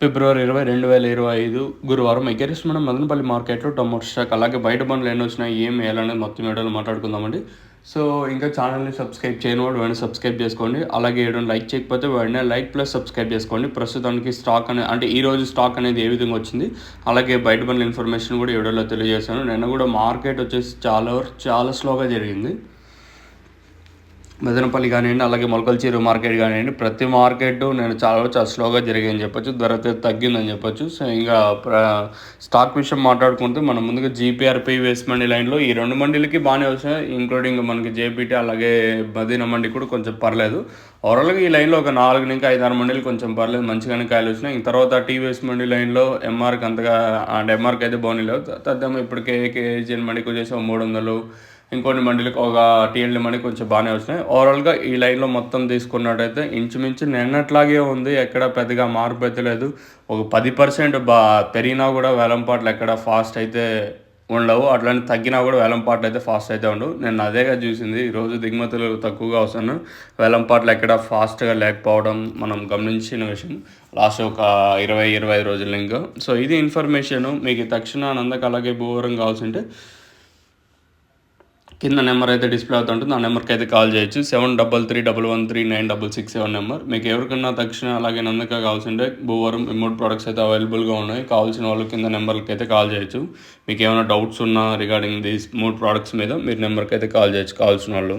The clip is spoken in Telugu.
ఫిబ్రవరి 20, 2025 గురువారం ఎగరెస్ట్ మనం మదనపల్లి మార్కెట్లో టొమాటో స్టాక్ అలాగే బయట బండ్లు ఎన్ని వచ్చినాయి ఏం వేయాలనేది మొత్తం వీడియోలో మాట్లాడుకుందామండి. సో ఇంకా ఛానల్ని సబ్స్క్రైబ్ చేయని వాడు వెంటనే సబ్స్క్రైబ్ చేసుకోండి. అలాగే వీడియోని లైక్ చేయకపోతే వెంటనే లైక్ ప్లస్ సబ్స్క్రైబ్ చేసుకోండి. ప్రస్తుతానికి స్టాక్ అంటే ఈరోజు స్టాక్ అనేది ఏ విధంగా వచ్చింది, అలాగే బయట బండ్ల ఇన్ఫర్మేషన్ కూడా వీడియోలో తెలియజేశాను. నిన్న కూడా మార్కెట్ వచ్చేసి చాలా స్లోగా జరిగింది. మదనపల్లి కానివ్వండి, అలాగే మొలకల్చెరువు మార్కెట్ కానివ్వండి, ప్రతి మార్కెట్ నేను చాలా స్లోగా జరిగాయని చెప్పొచ్చు. ధర తగ్గిందని చెప్పొచ్చు. సో ఇంకా స్టాక్ విషయం మాట్లాడుకుంటే మనం ముందుగా జీపీఆర్పీ వేస్ట్ మండి లైన్లో ఈ రెండు మండీలకి బాగానే వచ్చాయి, ఇంక్లూడింగ్ మనకి జేపీటీ అలాగే మదీనా మండి కూడా కొంచెం పర్లేదు. ఓవరాల్గా ఈ లైన్లో ఒక 4 నుంచి 5-6 మండీలు కొంచెం పర్లేదు, మంచిగానే కాయలు వచ్చినాయి. ఇంక తర్వాత టీవీఎస్ మండి లైన్లో ఎంఆర్కి అంతగా అంటే ఎంఆర్కి అయితే బాగుంది లేవు. తద్దాము ఇప్పుడు కేజీఎన్ మండికి వచ్చేసి 300, ఇంకొన్ని మండలికి ఒక టీఎల్డి మండి కొంచెం బాగానే వచ్చినాయి. ఓవరాల్గా ఈ లైన్లో మొత్తం తీసుకున్నట్టయితే ఇంచుమించు నిన్నట్లాగే ఉంది, ఎక్కడ పెద్దగా మార్పు అయితే లేదు. ఒక 10% పెరిగినా కూడా వేలంపాట్లు ఎక్కడ ఫాస్ట్ అయితే ఉండవు, అట్లనే తగ్గినా కూడా వేలంపాట్లు అయితే ఫాస్ట్ అయితే ఉండవు. నేను అదేగా చూసింది. ఈరోజు దిగుమతులు తక్కువగా వస్తున్నాయి, వేలంపాట్లు ఎక్కడ ఫాస్ట్గా లేకపోవడం మనం గమనించిన విషయం లాస్ట్ ఒక 20-25 రోజులు ఇంకా. సో ఇది ఇన్ఫర్మేషను. మీకు తక్షణ నందక అలాగే భూవరం కావాల్సింటే కింద నెంబర్ అయితే డిస్ప్లే అవుతుంటుంది, ఆ నెంబర్కి అయితే కాల్ చేయొచ్చు. 7331139667 నెంబర్. మీకు ఎవరికన్నా తక్షణ అలాగే నందక కావాల్సింటే భూవరం ఇంపోర్ట్ ప్రొడక్ట్స్ అయితే అవైలబుల్గా ఉన్నాయి. కావాల్సిన వాళ్ళు కింద నెంబర్కి అయితే కాల్ చేయొచ్చు. మీకు ఏమైనా డౌట్స్ ఉన్నా రిగార్డింగ్ దీస్ 3 ప్రోడక్ట్స్ మీద మీరు నెంబర్కి అయితే కాల్ చేయొచ్చు కావాల్సిన వాళ్ళు.